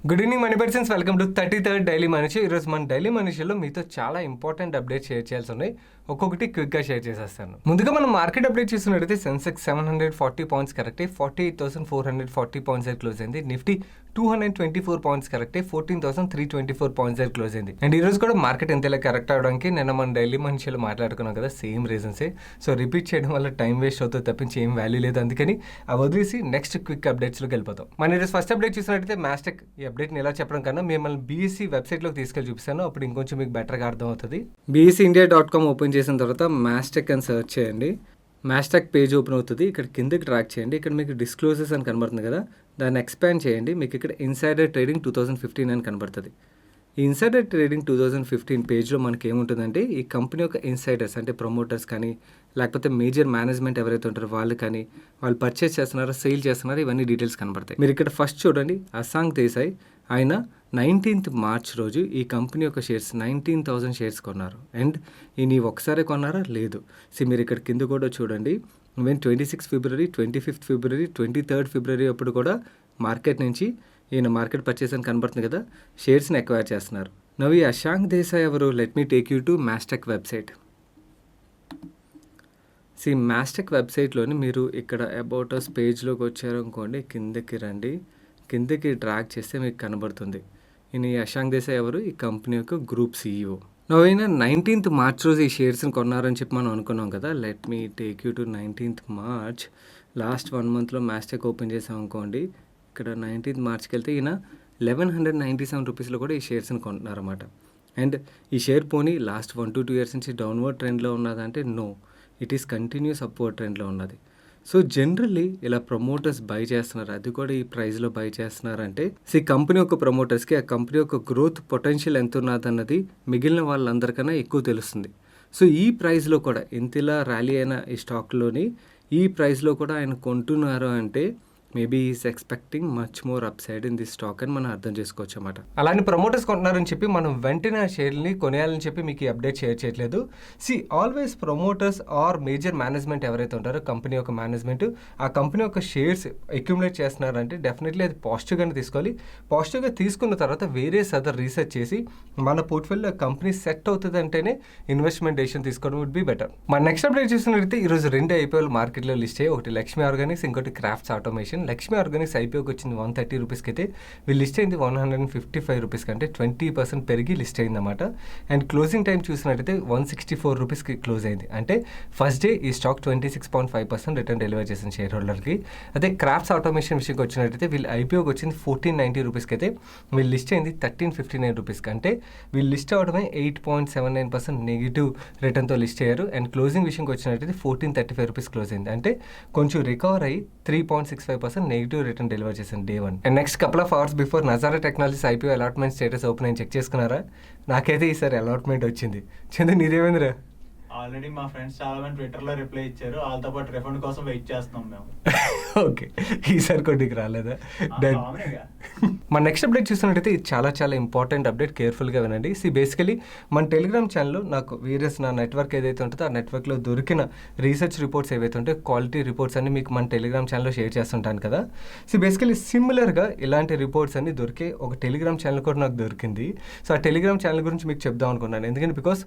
Good evening money persons, welcome to 33rd daily మనిషి. ఈరోజు మన డైలీ మనిషిలో మీతో చాలా ఇంపార్టెంట్ అప్డేట్ షేర్ చేయాల్సి ఉన్నాయి. ఒక్కొక్కటి క్విక్గా షేర్ చేసేస్తాను. ముందుగా మనం మార్కెట్ అప్డేట్ చూసినట్టయితే సెన్సెక్స్ 740 పాయింట్స్ కరెక్ట్ 48,440 పాయింట్స్ దగ్గర క్లోజ్ అయింది. నిఫ్టీ 224 పాయింట్స్ కరెక్ట్ 14,324 పాయింట్స్ దగ్గర క్లోజ్ అయింది. అండ్ ఈ రోజు కూడా మార్కెట్ ఎంతలా కరెక్ట్ అవడానికి నిన్న మన డైలీ మనిషిలో మాట్లాడుకున్నాం కదా, సేమ్ రీజన్సే. సో రిపీట్ చేయడం వల్ల టైం వేస్ట్ అవుతుంది తప్పించి ఏం వాల్యూ లేదు. అందుకని అవి వదిలేసి నెక్స్ట్ క్విక్ అప్డేట్స్లోకి వెళ్ళిపోతాం. మన ఈరోజు ఫస్ట్ అప్డేట్ చూసినట్టయితే మాస్టెక్. ఈ అప్డేట్ని ఎలా చెప్పడం కన్నా మిమ్మల్ని బీఎస్సీ వెబ్సైట్లోకి తీసుకెళ్ళి చూపిస్తాను, అప్పుడు ఇంకొంచెం మీకు బెటర్గా అర్థం అవుతుంది. BSEindia.com ఓపెన్ చేసిన తర్వాత మాస్టెక్ అని సెర్చ్ చేయండి. మాస్టెక్ పేజ్ ఓపెన్ అవుతుంది. ఇక్కడ కిందకి ట్రాక్ చేయండి. ఇక్కడ మీకు డిస్క్లోజర్స్ అని కనబడుతుంది కదా, దాన్ని ఎక్స్పాండ్ చేయండి. మీకు ఇక్కడ ఇన్సైడర్ ట్రేడింగ్ 2015 అని కనబడుతుంది. ఈ ఇన్సైడర్ ట్రేడింగ్ 2015 పేజ్లో మనకి ఏముంటుందంటే ఈ కంపెనీ యొక్క ఇన్సైడర్స్ అంటే ప్రమోటర్స్ కానీ లేకపోతే మేజర్ మేనేజ్మెంట్ ఎవరైతే ఉంటారో వాళ్ళు కానీ వాళ్ళు పర్చేస్ చేస్తున్నారో సేల్ చేస్తున్నారో ఇవన్నీ డీటెయిల్స్ కనబడతాయి. మీరు ఇక్కడ ఫస్ట్ చూడండి, అసాంగ్ దేశాయ్ ఆయన 19th మార్చ్ రోజు ఈ కంపెనీ యొక్క షేర్స్ 19,000 షేర్స్ కొన్నారు. అండ్ ఈయన ఒకసారి కొన్నారా లేదు. మీరు ఇక్కడ కింద కూడా చూడండి, ఈవెన్ 26 ఫిబ్రవరి, 25 ఫిబ్రవరి, 23 ఫిబ్రవరి అప్పుడు కూడా మార్కెట్ నుంచి ఈయన మార్కెట్ పర్చేస్ అని కనబడుతుంది కదా, షేర్స్ని ఎక్వైర్ చేస్తున్నారు. నవ్ ఈ అశాంక్ దేశాయ్ ఎవరు? Let me take you to Mastek website. Mastek వెబ్సైట్లోని మీరు ఇక్కడ అబౌట్ అస్ పేజ్లోకి వచ్చారనుకోండి, కిందకి రండి. కిందకి డ్రాగ్ చేస్తే మీకు కనబడుతుంది. ఈయన ఈ అశాంక్ దేశాయ్ ఎవరు? ఈ కంపెనీ యొక్క గ్రూప్ CEO. నవ్వైనా 19th మార్చ్ రోజు ఈ షేర్స్ని కొన్నారని చెప్పి మనం అనుకున్నాం కదా. Let me take you to 19th March. Last 1 మంత్లో మాస్టెక్ ఓపెన్ చేసాం అనుకోండి, ఇక్కడ 19th మార్చ్కి వెళ్తే ఈయన 1197 రూపీస్లో కూడా ఈ షేర్స్ని కొంటున్నారన్నమాట. అండ్ ఈ షేర్ పోనీ లాస్ట్ 1 to 2 ఇయర్స్ నుంచి డౌన్వర్డ్ ట్రెండ్లో ఉన్నదంటే no, it is continues upward ట్రెండ్లో ఉన్నది. సో జనరల్లీ ఇలా ప్రమోటర్స్ బై చేస్తున్నారు, అది కూడా ఈ ప్రైస్లో బై చేస్తున్నారంటే కంపెనీ యొక్క ప్రమోటర్స్కి ఆ కంపెనీ యొక్క గ్రోత్ పొటెన్షియల్ ఎంత ఉన్నదన్నది మిగిలిన వాళ్ళందరికన్నా ఎక్కువ తెలుస్తుంది. సో ఈ ప్రైస్లో కూడా ఇంతలా ర్యాలీ అయిన ఈ స్టాక్లోని ఈ ప్రైస్లో కూడా ఆయన కొంటున్నారు అంటే maybe is expecting much more up side in this stock అని మనం అర్థం చేసుకోవచ్చు అన్నమాట. అలానే ప్రమోటర్స్ కొంటున్నారని చెప్పి మనం వెంటనే ఆ షేర్ని కొనేయాలని చెప్పి మీకు ఈ అప్డేట్ షేర్ చేయట్లేదు. Always promoters or major management ఎవరైతే ఉంటారో కంపెనీ యొక్క మేనేజ్మెంట్ ఆ కంపెనీ యొక్క షేర్స్ అక్యుములేట్ చేస్తున్నారంటే డెఫినెట్లీ అది పాజిటివ్గానే తీసుకోవాలి. పాజిటివ్గా తీసుకున్న తర్వాత వేరే అదర్ రీసెర్చ్ చేసి మన పోర్ట్ఫోలియో కంపెనీ సెట్ అవుతుంది అంటేనే ఇన్వెస్ట్మెంట్ డెసిషన్ తీసుకోవడం వుడ్ బి బెటర్. మన నెక్స్ట్ అప్డేట్ చూసినట్లయితే ఈరోజు 2 IPOలు మార్కెట్లో లిస్ట్ అయ్యాయి. ఒకటి లక్ష్మీ ఆర్గానిక్స్, ఇంకోటి క్రాఫ్ట్స్ ఆటోమేషన్. లక్ష్మీ ఆర్గానిక్స్ IPOకి వచ్చింది 130 రూపీస్కి అయితే వీళ్ళు లిస్ట్ అయింది 155 రూపీస్ కంటే 20% పెరిగి లిస్ట్ అయిందన్నమాట. అండ్ క్లోజింగ్ టైం చూసినట్టయితే 164 రూపీస్కి క్లోజ్ అయింది. అంటే ఫస్ట్ డే ఈ స్టాక్ 26.5% రిటర్న్ డెలివర్ చేసింది షేర్ హోల్డర్కి. అదే క్రాఫ్ట్స్ ఆటోమేషన్ విషయంకి వచ్చినట్టయితే వీళ్ళు IPOకి వచ్చింది 1490 రూపీస్కి అయితే వీళ్ళు లిస్ట్ అయింది 1359 రూపీస్కి. అంటే వీళ్ళు లిస్ట్ అవడమే 8.79% నెగిటివ్ రిటర్న్తో లిస్ట్ అయ్యారు. అండ్ క్లోజింగ్ విషయంకి వచ్చినట్టయితే 1435 రూపీస్ క్లోజ్ అయింది. అంటే కొంచెం రికవర్ అయ్యి 3.65% నెగిటివ్ రిటర్న్ డెలివర్ చేసింది day 1. And next couple of hours before Nazara technologies IPO allotment status open అయ్యి చెక్ చేసుకున్నారా? నాకైతే ఈసారి అలాట్మెంట్ వచ్చింది. చందు నీదేమైందిరా? ఆల్రెడీ మా ఫ్రెండ్స్ చాలా మంది ట్విట్టర్లో రిప్లై ఇచ్చారు, వాళ్ళతో పాటు రిఫండ్ కోసం వెయిట్ చేస్తున్నాం మేము. ఓకే, ఈసారి కొద్దికి రాలేదా? మన నెక్స్ట్ అప్డేట్ చూసినట్టయితే ఇది చాలా చాలా ఇంపార్టెంట్ అప్డేట్, కేర్ఫుల్గా వినండి. బేసికలీ మన టెలిగ్రామ్ ఛానల్లో నాకు వేరియస్ నా నెట్వర్క్ ఏదైతే ఉంటుందో ఆ నెట్వర్క్లో దొరికిన రీసెర్చ్ రిపోర్ట్స్ ఏవైతే ఉంటాయో క్వాలిటీ రిపోర్ట్స్ అన్ని మీకు మన టెలిగ్రామ్ ఛానల్లో షేర్ చేస్తుంటాను కదా. బేసికలీ సిమిలర్గా ఇలాంటి రిపోర్ట్స్ అన్ని దొరికే ఒక టెలిగ్రామ్ ఛానల్ కూడా నాకు దొరికింది. సో ఆ టెలిగ్రామ్ ఛానల్ గురించి మీకు చెప్దాం అనుకున్నాను. ఎందుకంటే బికాస్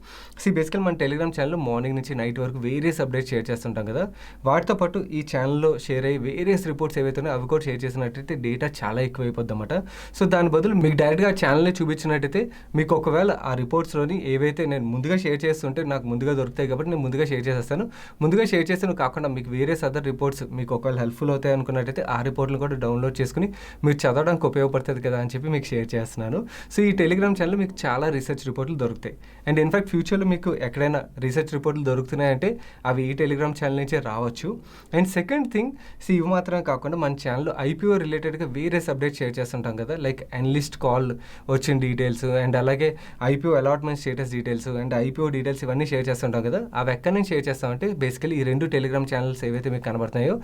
బేసికలీ మన టెలిగ్రామ్ ఛానల్లో మార్నింగ్ నుంచి నైట్ వరకు వేరియస్ అప్డేట్స్ షేర్ చేస్తుంటాం కదా. వాటితో పాటు ఈ ఛానల్లో షేర్ అయ్యి వేరియస్ రిపోర్ట్స్ ఏవైతే ఉన్నాయో అవి కూడా షేర్ చేసినట్టయితే డేటా చాలా ఎక్కువైపోద్ది అన్నమాట. సో దాని బదులు మీకు డైరెక్ట్గా ఛానల్ని చూపించినట్టయితే మీకు ఒకవేళ ఆ రిపోర్ట్స్లోని ఏవైతే నేను ముందుగా షేర్ చేస్తుంటే నాకు ముందుగా దొరుకుతాయి కాబట్టి నేను ముందుగా షేర్ చేసేస్తాను. ముందుగా షేర్ చేస్తాను కాకుండా మీకు వేరియస్ అదర్ రిపోర్ట్స్ మీకు ఒకవేళ హెల్ప్ఫుల్ అవుతాయి అనుకున్నట్టయితే ఆ రిపోర్ట్లను కూడా డౌన్లోడ్ చేసుకుని మీరు చదవడానికి ఉపయోగపడుతుంది కదా అని చెప్పి మీకు షేర్ చేస్తున్నాను. సో ఈ టెలిగ్రామ్ ఛానల్లో మీకు చాలా రీసెర్చ్ రిపోర్ట్లు దొరుకుతాయి. అండ్ ఇన్ఫాక్ట్ ఫ్యూచర్లో మీకు ఎక్కడైనా రీసెర్చ్ రిపోర్ట్లు దొరుకుతున్నాయంటే అవి ఈ టెలిగ్రామ్ ఛానల్ నుంచే రావచ్చు. అండ్ సెకండ్ థింగ్ ఇవి మాత్రమే కాకుండా మన ఛానల్లో IPO రిలేటెడ్గా వేరియస్ అప్డేట్స్ షేర్ చేస్తుంటాం కదా, లైక్ అనలిస్ట్ కాల్ వచ్చిన డీటెయిల్స్ అండ్ అలాగే IPO allotment status details and IPO details ఇవన్నీ షేర్ చేస్తుంటాం కదా. అవి ఎక్కడి నుంచి షేర్ చేస్తామంటే బేసికలీ ఈ 2 టెలిగ్రామ్ ఛానల్స్ ఏవైతే మీకు కనబడుతున్నాయో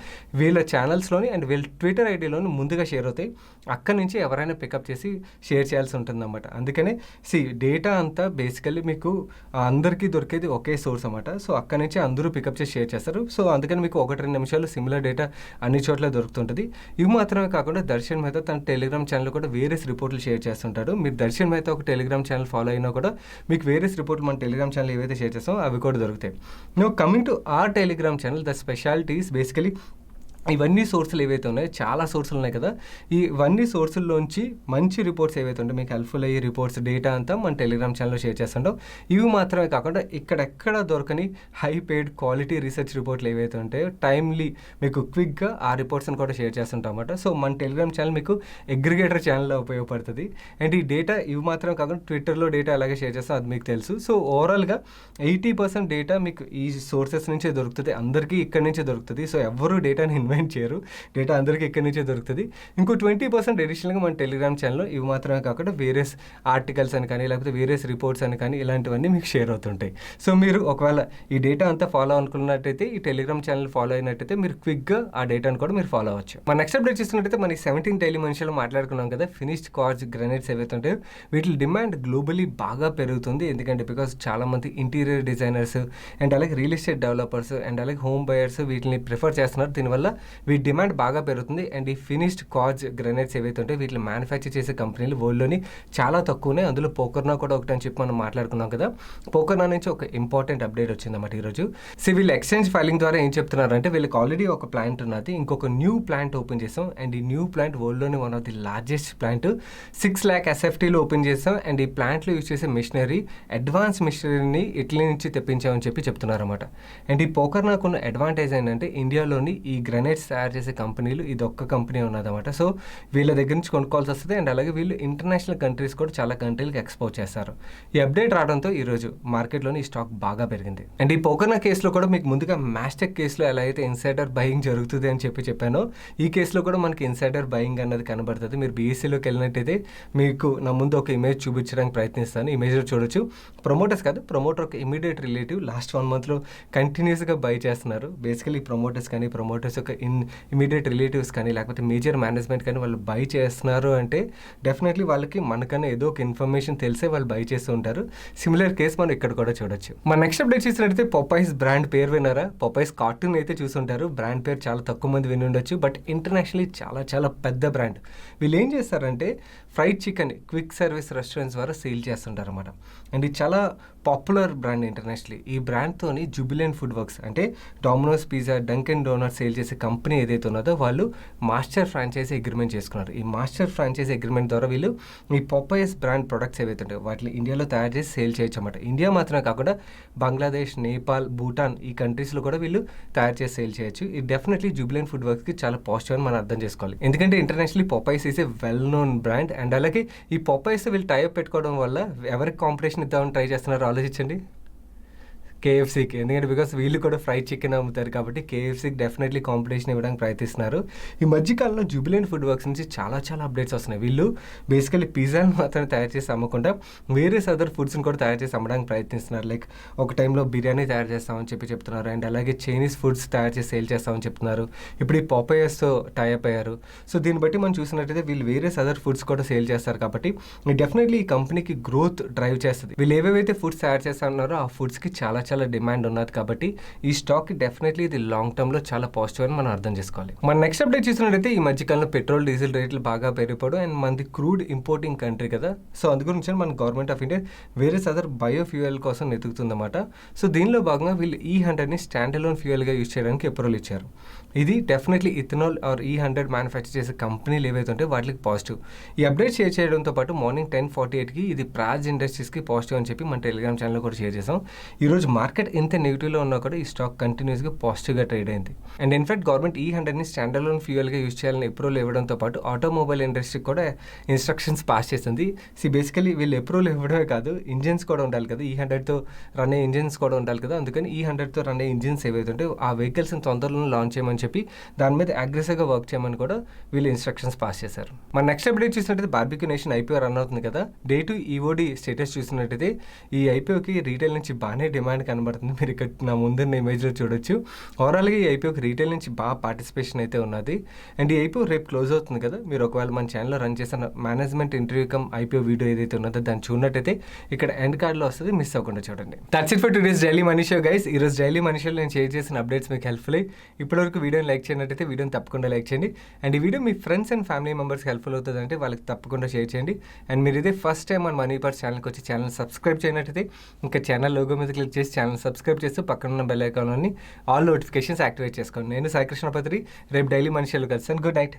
వీళ్ళ ఛానల్స్లోని అండ్ వీళ్ళ ట్విట్టర్ ఐడిలోని ముందుగా షేర్ అవుతాయి. అక్కడి నుంచి ఎవరైనా పికప్ చేసి షేర్ చేయాల్సి ఉంటుందన్నమాట. అందుకనే డేటా అంతా బేసికలీ మీకు అందరికీ దొరికేది ఒకే సోర్స్ అన్నమాట. సో అక్కడి నుంచి అందరూ పికప్ చేసి షేర్ చేస్తారు. సో అందుకని మీకు 1-2 నిమిషాలు సిమిలర్ డేటా అన్ని చోట్ల దొరుకుతుంటుంది. ఇవి మాత్రమే కాకుండా దర్శన్ మెహతా తన టెలిగ్రామ్ ఛానల్ కూడా వేరియస్ రిపోర్ట్లు షేర్ చేస్తుంటారు. మీరు దర్శన్ అయితే ఒక టెలిగ్రామ్ ఛానల్ ఫాలో అయినా కూడా మీకు వేరియస్ రిపోర్ట్లు మన టెలిగ్రామ్ ఛానల్ ఏవైతే షేర్ చేస్తామో అవి కూడా దొరుకుతాయి. Now coming to our Telegram channel, the speciality is basically ఇవన్నీ సోర్సులు ఏవైతే ఉన్నాయో చాలా సోర్సులు ఉన్నాయి కదా, ఇవన్నీ సోర్సుల్లోంచి మంచి రిపోర్ట్స్ ఏవైతే ఉంటాయో మీకు హెల్ప్ఫుల్ అయ్యే రిపోర్ట్స్ డేటా అంతా మన టెలిగ్రామ్ ఛానల్లో షేర్ చేస్తుంటాం. ఇవి మాత్రమే కాకుండా ఇక్కడెక్కడ దొరకని హై పెయిడ్ క్వాలిటీ రీసెర్చ్ రిపోర్ట్లు ఏవైతే ఉంటాయో టైమ్లీ మీకు క్విక్గా ఆ రిపోర్ట్స్ని కూడా షేర్ చేస్తుంటాం అన్నమాట. సో మన టెలిగ్రామ్ ఛానల్ మీకు అగ్రిగేటర్ ఛానల్లో ఉపయోగపడుతుంది. అండ్ ఈ డేటా ఇవి మాత్రమే కాకుండా ట్విట్టర్లో డేటా అలాగే షేర్ చేస్తాం, అది మీకు తెలుసు. సో ఓవరాల్గా 80% డేటా మీకు ఈ సోర్సెస్ నుంచే దొరుకుతుంది, అందరికీ ఇక్కడి నుంచే దొరుకుతుంది. సో ఎవరు డేటాని ఇన్వెంట్ చేయరు, డేటా అందరికీ ఇక్కడి నుంచే దొరుకుతుంది. ఇంకో 20% అడిషనల్గా మన టెలిగ్రామ్ ఛానల్లో ఇవి మాత్రమే కాకుండా వేరియస్ ఆర్టికల్స్ అని కానీ లేకపోతే వేరియస్ రిపోర్ట్స్ అని కానీ ఇలాంటివన్నీ మీకు షేర్ అవుతుంటాయి. సో మీరు ఒకవేళ ఈ డేటా అంతా ఫాలో అనుకున్నట్టయితే ఈ టెలిగ్రామ్ ఛానల్ ఫాలో అయినట్టయితే మీరు క్విక్గా ఆ డేటాను కూడా మీరు ఫాలో అవ్వచ్చు. మన నెక్స్ట్ అప్డేట్ చూస్తున్నట్టయితే మనకి 17 డైలీ మనిషిలో మాట్లాడుకున్నాం కదా, ఫినిష్డ్ కార్డ్స్ గ్రెనేడ్స్ ఏవైతే ఉంటాయో వీటి డిమాండ్ గ్లోబలీ బాగా పెరుగుతుంది. ఎందుకంటే బికాస్ చాలామంది ఇంటీరియర్ డిజైనర్స్ అండ్ అలాగే రియల్ ఎస్టేట్ డెవలపర్స్ అండ్ అలాగే హోమ్ బయర్స్ వీటిని ప్రిఫర్ చేస్తున్నారు. దీనివల్ల వీటి డిమాండ్ బాగా పెరుగుతుంది. అండ్ ఈ ఫినిష్డ్ కార్డ్స్ గ్రెనేడ్స్ ఏవైతే ఉంటాయో వీటిని మ్యానుఫ్యాక్చర్ చేసే కంపెనీలు వరల్డ్లోని చాలా తక్కువనే, అందులో పోకర్నా కూడా ఒకటి అని చెప్పి మనం మాట్లాడుకున్నాం కదా. పోకర్నా నుంచి ఒక ఇంపార్టెంట్ అప్డేట్ వచ్చిందన్నమాట ఈరోజు. సో వీళ్ళు ఎక్స్చేంజ్ ఫైలింగ్ ద్వారా ఏం చెప్తున్నారంటే వీళ్ళకి ఆల్రెడీ ఒక ప్లాంట్ ఉన్నది, ఇంకొక న్యూ ప్లాంట్ ఓపెన్ చేసాం. అండ్ ఈ న్యూ ప్లాంట్ వరల్డ్లోని one of the largest plant 6 lakh SFTలో ఓపెన్ చేసాం. అండ్ ఈ ప్లాంట్లో యూజ్ చేసే మిషనరీ అడ్వాన్స్ మిషనరీని ఇటలీ నుంచి తెప్పించామని చెప్పి చెప్తున్నారన్నమాట. అండ్ ఈ పోకర్నాకున్న అడ్వాంటేజ్ ఏంటంటే ఇండియాలోని ఈ గ్రెనేడ్స్ తయారు చేసే కంపెనీలు ఇది ఒక్క కంపెనీ ఉన్నదన్నమాట. సో వీళ్ళ దగ్గర నుంచి కొనుక్కోవాల్సి వస్తుంది. అండ్ అలాగే వీళ్ళు ఇంటర్నేషనల్ కంట్రీస్ కూడా చాలా కంట్రీలకు ఎక్స్పోర్ట్ చేస్తారు. ఈ అప్డేట్ రావడంతో ఈరోజు మార్కెట్లోని ఈ స్టాక్ బాగా పెరిగింది. అండ్ ఈ పోకర్నా కేసులో కూడా మీకు ముందుగా మ్యాస్టెక్ కేసులో ఎలా అయితే ఇన్సైడర్ బయింగ్ జరుగుతుంది అని చెప్పానో ఈ కేసులో కూడా మనకి ఇన్సైడర్ బయింగ్ అన్నది కనబడుతుంది. మీరు బీఎస్సీలోకి వెళ్ళినట్టయితే మీకు నా ముందు ఒక ఇమేజ్ చూపించడానికి ప్రయత్నిస్తాను. ఇమేజ్లో చూడొచ్చు, ప్రమోటర్స్ కాదు, ప్రమోటర్ ఒక ఇమీడియట్ రిలేటివ్ లాస్ట్ 1 monthలో కంటిన్యూస్గా బై చేస్తున్నారు. బేసికలీ ప్రమోటర్స్ కానీ ప్రమోటర్స్ యొక్క ఇమీడియట్ రిలేటివ్స్ కానీ లేకపోతే మేజర్ మేనేజ్మెంట్ కానీ వాళ్ళు బై చేస్తున్నారు అంటే డెఫినెట్లీ వాళ్ళకి మనకన్నా ఏదో ఒక ఇన్ఫర్మేషన్ తెలిసే వాళ్ళు బై చేస్తూ ఉంటారు. సిమిలర్ కేసు మనం ఇక్కడ కూడా చూడొచ్చు. మన నెక్స్ట్ అప్డేట్ చూసినట్టయితే పొపైస్ బ్రాండ్ పేరు విన్నారా? పొపైస్ కార్టూన్ అయితే చూసుంటారు. బ్రాండ్ పేరు చాలా తక్కువ మంది విని ఉండొచ్చు, బట్ ఇంటర్నేషనల్లీ చాలా చాలా పెద్ద బ్రాండ్. వీళ్ళు ఏం చేస్తారంటే fried chicken quick service restaurants ద్వారా సేల్ చేస్తుంటారు అన్నమాట. అండ్ ఇది చాలా పాపులర్ బ్రాండ్ ఇంటర్నేషనల్లీ. ఈ బ్రాండ్తోని జుబిలెంట్ ఫుడ్ వర్క్స్ అంటే dominoes pizza, Dunkin donuts sale చేసే కంపెనీ ఏదైతే ఉన్నదో వాళ్ళు మాస్టర్ ఫ్రాంచైజీ అగ్రిమెంట్ చేసుకున్నారు. ఈ మాస్టర్ ఫ్రాంచైజీ అగ్రిమెంట్ ద్వారా వీళ్ళు ఈ పొపైస్ బ్రాండ్ ప్రొడక్ట్స్ ఏవైతే ఉంటాయో వాటిని ఇండియాలో తయారు చేసి సేల్ చేయొచ్చు అన్నమాట. ఇండియా మాత్రమే కాకుండా బంగ్లాదేశ్, నేపాల్, భూటాన్ ఈ కంట్రీస్లో కూడా వీళ్ళు తయారు చేసి సేల్ చేయొచ్చు. ఇది డెఫినెట్లీ జుబిలెంట్ ఫుడ్ వర్క్స్కి చాలా పాజిటివ్ అని మనం అర్థం చేసుకోవాలి. ఎందుకంటే internationally Popeyes is a well known brand. And అలాగే ఈ పొపైస్ వీళ్ళు టైప్ పెట్టుకోవడం వల్ల ఎవరికి కాంపిటీషన్ ఇద్దామని ట్రై చేస్తున్నారో ఆలోచించండి. కేఎఫ్సీకి, ఎందుకంటే బికాస్ వీళ్ళు కూడా ఫ్రైడ్ చికెన్ అమ్ముతారు కాబట్టి కేఎఫ్సీకి డెఫినెట్లీ కాంపిటీషన్ ఇవ్వడానికి ప్రయత్నిస్తున్నారు. ఈ మధ్యకాలంలో జుబిలెంట్ ఫుడ్ వర్క్స్ నుంచి చాలా చాలా అప్డేట్స్ వస్తున్నాయి. వీళ్ళు బేసికలీ పిజ్జాని మాత్రమే తయారు చేసి అమ్మకుండా వేరే అదర్ ఫుడ్స్ని కూడా తయారు చేసి అమ్మడానికి ప్రయత్నిస్తున్నారు. లైక్ ఒక టైంలో బిర్యానీ తయారు చేస్తామని చెప్పి చెప్తున్నారు. అండ్ అలాగే చైనీస్ ఫుడ్స్ తయారు చేసి సేల్ చేస్తామని చెప్తున్నారు. ఇప్పుడు ఈ పాపయర్స్తో టైఅప్ అయ్యారు. సో దీన్ని బట్టి మనం చూసినట్టయితే వీళ్ళు వేరే అదర్ ఫుడ్స్ కూడా సేల్ చేస్తారు కాబట్టి డెఫినెట్లీ ఈ కంపెనీకి గ్రోత్ డ్రైవ్ చేస్తుంది. వీళ్ళు ఏవేవైతే ఫుడ్స్ తయారు చేస్తున్నారో ఆ ఫుడ్స్కి చాలా చాలా డిమాండ్ ఉన్నది కాబట్టి ఈ స్టాక్ డెఫినెట్లీ ఇది లాంగ్ టర్మ్ లో చాలా పాజిటివ్ అని మనం అర్థం చేసుకోవాలి. మన నెక్స్ట్ అప్డేట్ చూసినట్టయితే ఈ మధ్యకాలంలో పెట్రోల్ డీజిల్ రేట్లు బాగా పెరిగిపోవడం అండ్ మనది క్రూడ్ ఇంపోర్టింగ్ కంట్రీ కదా. సో అందు గురించి మన గవర్నమెంట్ ఆఫ్ ఇండియా వేరే అదర్ బయోఫ్యూయల్ కోసం వెతుకుతుందన్నమాట. సో దీనిలో భాగంగా వీళ్ళు E100ని స్టాండ్ అలోన్ ఫ్యూయల్గా యూజ్ చేయడానికి అప్రూవల్ ఇచ్చారు. ఇది definitely ethanol are E100 manufacture చేసే కంపెనీలు ఏవైతే ఉంటే వాటికి పాజిటివ్. ఈ అప్డేట్ షేర్ చేయడంతో పాటు మార్నింగ్ 10:48కి ఇది ప్రాజ్ ఇండస్ట్రీస్కి పాజిటివ్ అని చెప్పి మన టెలిగ్రామ్ ఛానల్లో కూడా షేర్ చేసాం. ఈరోజు మార్కెట్ ఎంత నెగిటివ్లో ఉన్నా కూడా ఈ స్టాక్ కంటిన్యూస్గా పాజిటివ్గా ట్రేడ్ అయింది. అండ్ ఇన్ఫాక్ట్ గవర్నమెంట్ E100ని స్టాండ్ అలోన్ ఫ్యూయల్గా యూజ్ చేయాలని అప్రూవల్ ఇవ్వడంతో పాటు ఆటోమొబైల్ ఇండస్ట్రీకి కూడా ఇన్స్ట్రక్షన్స్ పాస్ చేసింది. బేసికలీ వీళ్ళు అప్రూవల్ ఇవ్వడమే కాదు, ఇంజిన్స్ కూడా ఉండాలి కదా, E100తో రన్ అయ్యే ఇంజిన్స్ కూడా ఉండాలి కదా. అందుకని E100తో రన్ అయ్యే ఇంజిన్స్ ఏవైతే ఉంటే ఆ వెహికల్స్ని తొందరలో లాంచ్ చేయమని చెప్పి దాని మీద అగ్రెసివ్గా వర్క్ చేయమని కూడా వీళ్ళు ఇన్స్ట్రక్షన్స్ పాస్ చేశారు. మన నెక్స్ట్ అప్డేట్ చూసినట్టయితే బార్బిక్యూ నేషన్ IPO రన్ అవుతుంది కదా. డే టు EOD స్టేటస్ చూసినట్టయితే ఈ IPOకి రీటైల్ నుంచి బాగానే డిమాండ్ కనబడుతుంది. మీరు ఇక్కడ నా ముందున్న ఇమేజ్లో చూడొచ్చు. ఓవరాల్గా ఈ IPOకి రీటైల్ నుంచి బాగా పార్టిసిపేషన్ అయితే ఉన్నది. అండ్ ఈ IPO రేపు క్లోజ్ అవుతుంది కదా. మీరు ఒకవేళ మన ఛానల్లో రన్ చేసిన management interview come IPO video ఏదైతే ఉన్నదో దాన్ని చూడనట్టయితే ఇక్కడ ఎండ్ కార్డ్లో వస్తుంది, మిస్ అవ్వకుండా చూడండి. That's it for today's daily money show guys. ఈరోజు డైలీ మనీ షోలో నేను షేర్ చేసిన అప్డేట్స్ మీకు హెల్ప్ఫుల్ అయ్యి ఇప్పటివరకు వీడియో వీడియోని లైక్ చేయనట్టయితే వీడియోని తప్పకుండా లైక్ చేయండి. అండ్ ఈ video me friends and family మెంబర్స్కి హెల్ప్ఫుల్ అవుతుందంటే వాళ్ళకి తప్పకుండా షేర్ చేయండి. అండ్ మీరు ఇదే ఫస్ట్ టైం మన మనీ పర్స్ ఛానల్కి వచ్చి ఛానల్ సబ్స్క్రైబ్ చేయనట్టయితే ఇంకా ఛానల్ లోగో మీద క్లిక్ చేసి ఛానల్ సబ్స్క్రైబ్ చేస్తూ పక్కన ఉన్న బెల్ ఐకాన్ని ఆల్ నోటిఫికేషన్స్ యాక్టివేట్ చేసుకోండి. నేను సాయి కృష్ణ పత్రి, రేపు డైలీ మనిషిలో కలిసాను. Good night.